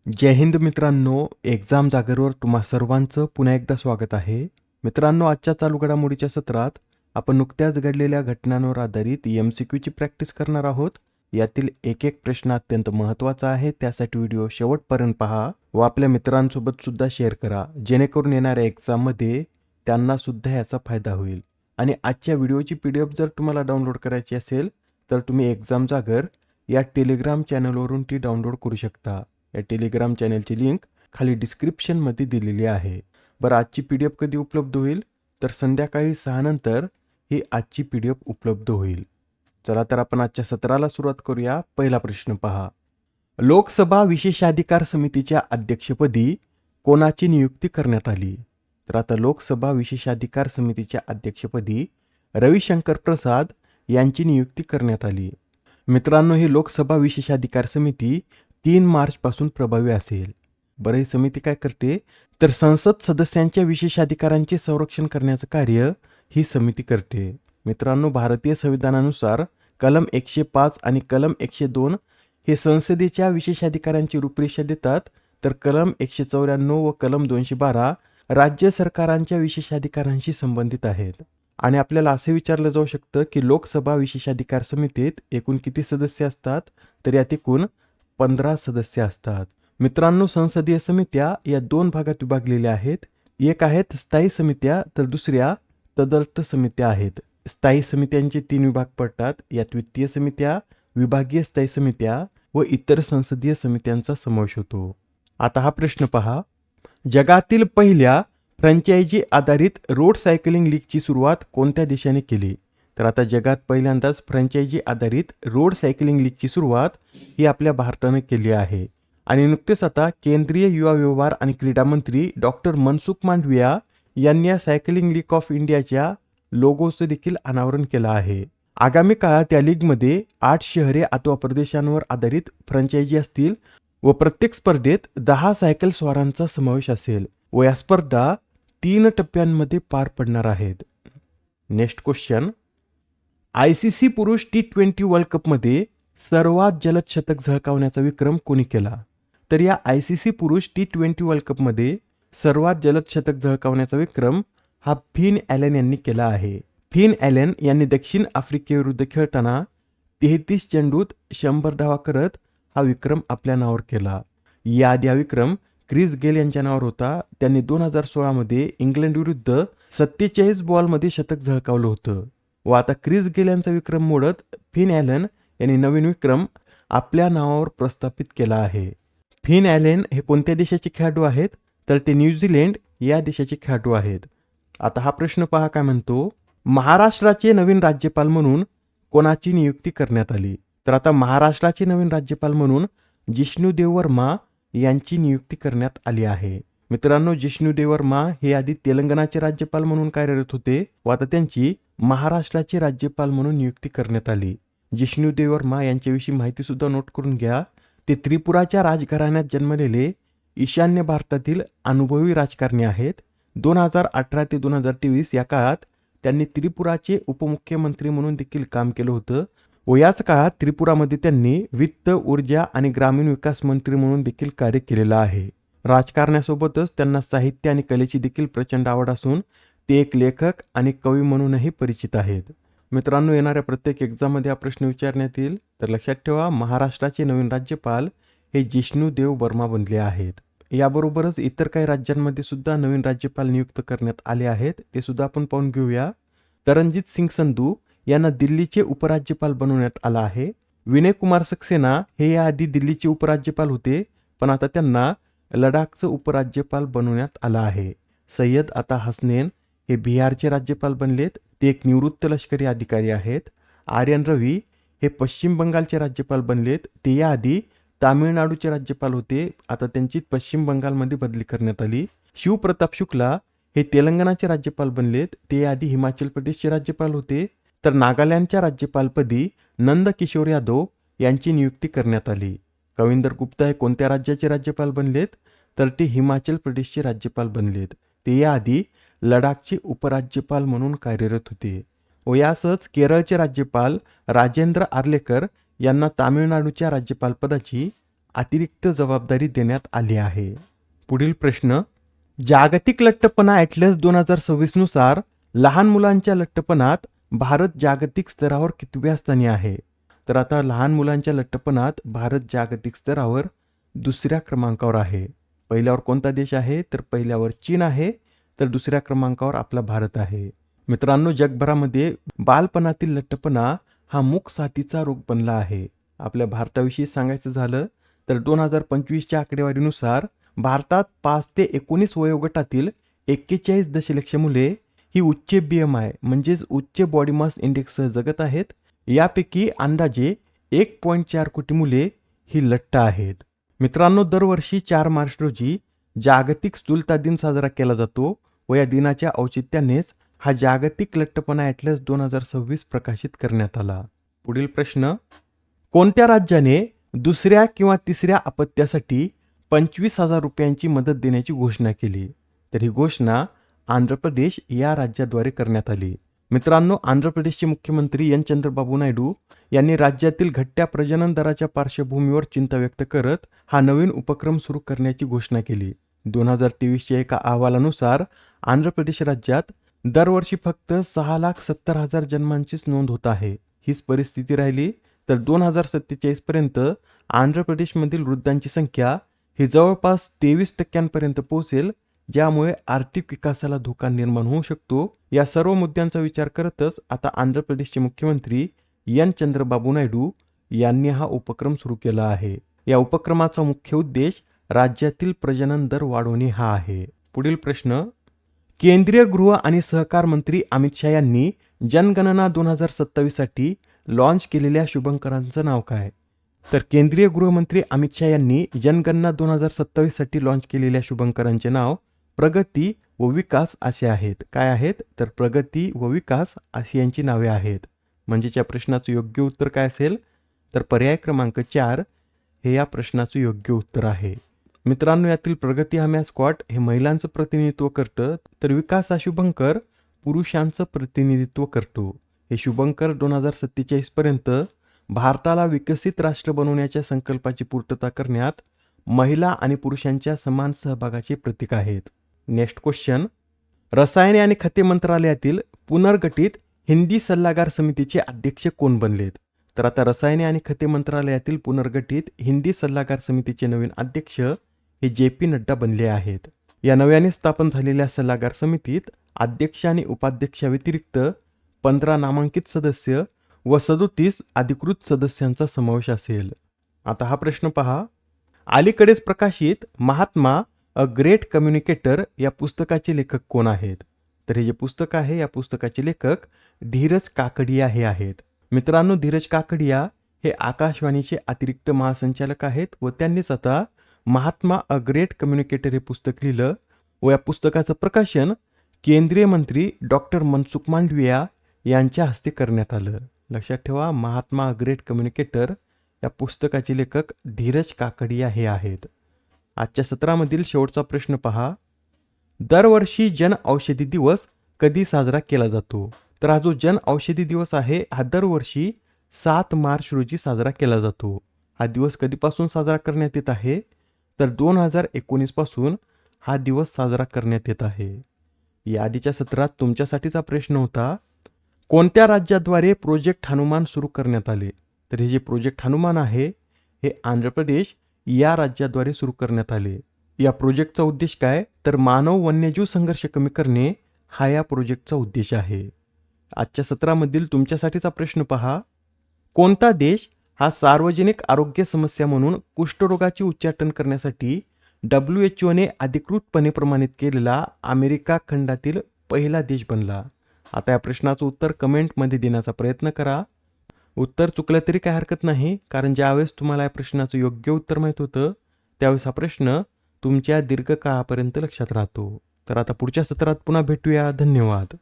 जय हिंद मित्रांनो, एक्झाम जागरवर तुम्हा सर्वांचं पुन्हा एकदा स्वागत आहे. मित्रांनो, आजच्या चालू घडामोडीच्या सत्रात आपण नुकत्याच घडलेल्या घटनांवर आधारित MCQची प्रॅक्टिस करणार आहोत. यातील एक एक प्रश्न अत्यंत महत्त्वाचा आहे, त्यासाठी व्हिडिओ शेवटपर्यंत पहा व आपल्या मित्रांसोबत सुद्धा शेअर करा, जेणेकरून येणाऱ्या एक्झाममध्ये त्यांना सुद्धा याचा फायदा होईल. आणि आजच्या व्हिडिओची PDF जर तुम्हाला डाउनलोड करायची असेल तर तुम्ही एक्झाम जागर या टेलिग्राम चॅनलवरून ती डाउनलोड करू शकता. या टेलिग्राम चॅनलची लिंक खाली डिस्क्रिप्शनमध्ये दिलेली आहे. बरं, आजची PDF कधी उपलब्ध होईल? तर संध्याकाळी 6 नंतर ही आजची PDF उपलब्ध होईल. चला तर आपण आजच्या सत्राला सुरुवात करूया. पहिला प्रश्न पहा. लोकसभा विशेषाधिकार समितीच्या अध्यक्षपदी कोणाची नियुक्ती करण्यात आली? तर आता लोकसभा विशेषाधिकार समितीच्या अध्यक्षपदी रविशंकर प्रसाद यांची नियुक्ती करण्यात आली. मित्रांनो, ही लोकसभा विशेषाधिकार समिती 3 मार्चपासून प्रभावी असेल. बरं, ही समिती काय करते? तर संसद सदस्यांच्या विशेषाधिकारांचे संरक्षण करण्याचं कार्य ही समिती करते. मित्रांनो, भारतीय संविधानानुसार कलम 105 आणि कलम 102 हे संसदेच्या विशेषाधिकारांची रूपरेषा देतात, तर कलम 194 व कलम 212 राज्य सरकारांच्या विशेषाधिकारांशी संबंधित आहेत. आणि आपल्याला असे विचारलं जाऊ शकतं की लोकसभा विशेषाधिकार समितीत एकूण किती सदस्य असतात? तर यात एकूण 15 सदस्य असतात. मित्रांनो, संसदीय समित्या या 2 भागात विभागलेल्या आहेत. एक आहेत स्थायी समित्या, तर दुसऱ्या तदर्थ समित्या आहेत. स्थायी समित्यांचे 3 विभाग पडतात. यात वित्तीय समित्या, विभागीय स्थायी समित्या व इतर संसदीय समित्यांचा समावेश होतो. आता हा प्रश्न पहा. जगातील पहिल्या फ्रँचायझी आधारित रोड सायकलिंग लीगची सुरुवात कोणत्या देशाने केली? तर आता जगात पहिल्यांदाच फ्रँचायझी आधारित रोड सायकलिंग लीगची सुरुवात ही आपल्या भारताने केली आहे. आणि नुकतेच आता केंद्रीय युवा व्यवहार आणि क्रीडा मंत्री डॉक्टर मनसुख मांडविया यांनी या सायकलिंग लीग ऑफ इंडियाच्या लोगोचं देखील अनावरण केलं आहे. आगामी काळात या लीगमध्ये 8 शहरे अथवा प्रदेशांवर आधारित फ्रँचायझी असतील व प्रत्येक स्पर्धेत 10 सायकल स्वारांचा समावेश असेल व या स्पर्धा 3 टप्प्यांमध्ये पार पडणार आहेत. Next question. ICC पुरुष T20 वर्ल्ड कपमध्ये सर्वात जलद शतक झळकावण्याचा विक्रम कोणी केला? तर या ICC पुरुष T20 वर्ल्ड कपमध्ये सर्वात जलद शतक झळकावण्याचा विक्रम हा फिन ॲलन यांनी केला आहे. फिन ॲलन यांनी दक्षिण आफ्रिकेविरुद्ध खेळताना 33 चेंडूत 100 धावा करत हा विक्रम आपल्या नावावर केला. याआधी हा विक्रम क्रिस गेल यांच्या नावावर होता. त्यांनी 2016 मध्ये इंग्लंड विरुद्ध 47 बॉलमध्ये शतक झळकावलं होतं व आता क्रिस गेल यांचा विक्रम मोडत फिन ॲलन यांनी नवीन विक्रम आपल्या नावावर प्रस्थापित केला आहे. फिन ॲलन हे कोणत्या देशाचे खेळाडू आहेत? तर ते न्यूझीलंड या देशाचे खेळाडू आहेत. आता हा प्रश्न पहा काय म्हणतो. महाराष्ट्राचे नवीन राज्यपाल म्हणून कोणाची नियुक्ती करण्यात आली? तर आता महाराष्ट्राचे नवीन राज्यपाल म्हणून जिष्णुदेव वर्मा यांची नियुक्ती करण्यात आली आहे. मित्रांनो, जिष्णुदेव वर्मा हे आधी तेलंगणाचे राज्यपाल म्हणून कार्यरत होते व आता त्यांची महाराष्ट्राचे राज्यपाल म्हणून नियुक्ती करण्यात आली. जिष्णुदेव वर्मा यांच्याविषयी माहिती सुद्धा नोट करून घ्या. ते त्रिपुराच्या राजघराण्यात जन्मलेले ईशान्य भारतातील अनुभवी राजकारणी आहेत. 2018 ते 2023 या काळात त्यांनी त्रिपुराचे उपमुख्यमंत्री म्हणून देखील काम केलं होतं व याच काळात त्रिपुरामध्ये त्यांनी वित्त, ऊर्जा आणि ग्रामीण विकास मंत्री म्हणून देखील कार्य केलेलं आहे. राजकारणासोबतच त्यांना साहित्य आणि कलेची देखील प्रचंड आवड असून ते एक लेखक आणि कवी म्हणूनही परिचित आहेत. मित्रांनो, येणाऱ्या प्रत्येक एक्झाममध्ये हा प्रश्न विचारण्यात येईल, तर लक्षात ठेवा, महाराष्ट्राचे नवीन राज्यपाल हे जिष्णुदेव वर्मा बनले आहेत. याबरोबरच इतर काही राज्यांमध्ये सुद्धा नवीन राज्यपाल नियुक्त करण्यात आले आहेत, ते सुद्धा आपण पाहून घेऊया. तरनजीत सिंग संधू यांना दिल्लीचे उपराज्यपाल बनवण्यात आलं आहे. विनय कुमार सक्सेना हे याआधी दिल्लीचे उपराज्यपाल होते, पण आता त्यांना लडाखचं उपराज्यपाल बनवण्यात आलं आहे. सय्यद अता हसनैन हे बिहारचे राज्यपाल बनलेत. ते एक निवृत्त लष्करी अधिकारी आहेत. आर्यन रवी हे पश्चिम बंगालचे राज्यपाल बनलेत. ते याआधी तामिळनाडूचे राज्यपाल होते, आता त्यांची पश्चिम बंगालमध्ये बदली करण्यात आली. शिवप्रताप शुक्ला हे तेलंगणाचे राज्यपाल बनलेत. ते याआधी हिमाचल प्रदेशचे राज्यपाल होते. तर नागालँडच्या राज्यपालपदी नंद किशोर यादव यांची नियुक्ती करण्यात आली. कविंदर गुप्ता हे कोणत्या राज्याचे राज्यपाल बनलेत? तर ते हिमाचल प्रदेशचे राज्यपाल बनलेत. ते याआधी लडाखचे उपराज्यपाल म्हणून कार्यरत होते. व यासच केरळचे राज्यपाल राजेंद्र आर्लेकर यांना तामिळनाडूच्या राज्यपालपदाची अतिरिक्त जबाबदारी देण्यात आली आहे. पुढील प्रश्न, जागतिक लठ्ठपणा ॲटलस 2026 नुसार लहान मुलांच्या लठ्ठपणात भारत जागतिक स्तरावर कितव्या स्थानी आहे? तर आता लहान मुलांच्या लठ्ठपणात भारत जागतिक स्तरावर दुसऱ्या क्रमांकावर आहे. पहिल्यावर कोणता देश आहे? तर पहिल्यावर चीन आहे, तर दुसऱ्या क्रमांकावर आपला भारत आहे. मित्रांनो, जगभरामध्ये बालपणातील लठ्ठपणा हा मूक साथीचा रोग बनला आहे. आपल्या भारताविषयी सांगायचं झालं तर 2025च्या आकडेवारीनुसार भारतात 5 ते 19 वयोगटातील 41 दशलक्ष मुले ही उच्च BMI म्हणजेच उच्च बॉडी मास इंडेक्ससह जगत आहेत. यापैकी अंदाजे 1.4 कोटी मुले ही लठ्ठ आहेत. मित्रांनो, दरवर्षी 4 मार्च रोजी जागतिक स्थूलता दिन साजरा केला जातो व या दिनाच्या औचित्यानेच हा जागतिक लठ्ठपणा ॲटलस 2026 प्रकाशित करण्यात आला. पुढील प्रश्न, कोणत्या राज्याने दुसऱ्या किंवा तिसऱ्या अपत्यासाठी 25,000 रुपयांची मदत देण्याची घोषणा केली? तर ही घोषणा आंध्र प्रदेश या राज्याद्वारे करण्यात आली. मित्रांनो, आंध्र प्रदेशचे मुख्यमंत्री एन चंद्रबाबू नायडू यांनी राज्यातील घटत्या प्रजनन दराच्या पार्श्वभूमीवर चिंता व्यक्त करत हा नवीन उपक्रम सुरू करण्याची घोषणा केली. 2023च्या एका अहवालानुसार आंध्र प्रदेश राज्यात दरवर्षी फक्त 6,70,000 जन्मांचीच नोंद होत आहे. हीच परिस्थिती राहिली तर 2047 पर्यंत आंध्र प्रदेशमधील वृद्धांची संख्या ही जवळपास 23% पोहोचेल, ज्यामुळे आर्थिक विकासाला धोका निर्माण होऊ शकतो. या सर्व मुद्द्यांचा विचार करतच आता आंध्र प्रदेशचे मुख्यमंत्री एन चंद्रबाबू नायडू यांनी हा उपक्रम सुरू केला आहे. या उपक्रमाचा मुख्य उद्देश राज्यातील प्रजनन दर वाढवणे हा आहे. पुढील प्रश्न, केंद्रीय गृह आणि सहकार मंत्री अमित शहा यांनी जनगणना 2027 साठी लॉन्च केलेल्या शुभंकरांचं नाव काय? तर केंद्रीय गृहमंत्री अमित शहा यांनी जनगणना 2027 साठी लॉन्च केलेल्या शुभंकरांचे नाव प्रगती व विकास असे आहेत. काय आहेत? तर प्रगती व विकास अशी यांची नावे आहेत. म्हणजे या प्रश्नाचं योग्य उत्तर काय असेल? तर पर्याय क्रमांक 4 हे या प्रश्नाचं योग्य उत्तर आहे. मित्रांनो, यातील प्रगती हा मॅस्कॉट हे महिलांचं प्रतिनिधित्व करतं, तर विकास हा शुभंकर पुरुषांचं प्रतिनिधित्व करतो. हे शुभंकर 2047 पर्यंत भारताला विकसित राष्ट्र बनवण्याच्या संकल्पाची पूर्तता करण्यात महिला आणि पुरुषांच्या समान सहभागाचे प्रतीक आहेत. नेक्स्ट क्वेश्चन, रसायने आणि खते मंत्रालयातील पुनर्गठित हिंदी सल्लागार समितीचे अध्यक्ष कोण बनलेत? तर आता रसायने आणि खते मंत्रालयातील पुनर्गठित हिंदी सल्लागार समितीचे नवीन अध्यक्ष हे JP नड्डा बनले आहेत. या नव्याने स्थापन झालेल्या सल्लागार समितीत अध्यक्ष आणि उपाध्यक्षाव्यतिरिक्त 15 नामांकित सदस्य व 37 अधिकृत सदस्यांचा समावेश असेल. आता हा प्रश्न पहा, अलीकडेच प्रकाशित महात्मा अ ग्रेट कम्युनिकेटर या पुस्तकाचे लेखक कोण आहेत? तर हे जे पुस्तक आहे या पुस्तकाचे लेखक धीरज काकडिया हे आहेत. मित्रांनो, धीरज काकडिया हे आकाशवाणीचे अतिरिक्त महासंचालक आहेत व त्यांनीच आता महात्मा अ ग्रेट कम्युनिकेटर हे पुस्तक लिहिलं व या पुस्तकाचं प्रकाशन केंद्रीय मंत्री डॉक्टर मनसुख मांडविया यांच्या हस्ते करण्यात आलं. लक्षात ठेवा, महात्मा अ ग्रेट कम्युनिकेटर या पुस्तकाचे लेखक धीरज काकडिया हे आहेत. आजच्या सत्रामधील शेवटचा प्रश्न पहा, दरवर्षी जन औषधी दिवस कधी साजरा केला जातो? तर हा जो जन औषधी दिवस आहे हा दरवर्षी 7 मार्च रोजी साजरा केला जातो. हा दिवस कधीपासून साजरा करण्यात येत आहे? तर 2019 पासून हा दिवस साजरा करण्यात येत आहे. या आधीच्या सत्रात तुमच्यासाठीचा प्रश्न होता, कोणत्या राज्याद्वारे प्रोजेक्ट हनुमान सुरू करण्यात आले? तर हे जे प्रोजेक्ट हनुमान आहे हे आंध्र प्रदेश या राज्याद्वारे सुरू करण्यात आले. या प्रोजेक्टचा उद्देश काय? तर मानव वन्यजीव संघर्ष कमी करणे हा या प्रोजेक्टचा उद्देश आहे. आजच्या सत्रामधील तुमच्यासाठीचा प्रश्न पहा, कोणता देश हा सार्वजनिक आरोग्य समस्या म्हणून कुष्ठरोगाचे उच्चाटन करण्यासाठी WHOने अधिकृतपणे प्रमाणित केलेला अमेरिका खंडातील पहिला देश बनला? आता या प्रश्नाचं उत्तर कमेंटमध्ये देण्याचा प्रयत्न करा. उत्तर चुकलं तरी काय हरकत नाही, कारण ज्यावेळेस तुम्हाला या प्रश्नाचं योग्य उत्तर माहीत होतं त्यावेळेस हा प्रश्न तुमच्या दीर्घकाळापर्यंत लक्षात राहतो. तर आता पुढच्या सत्रात पुन्हा भेटूया. धन्यवाद.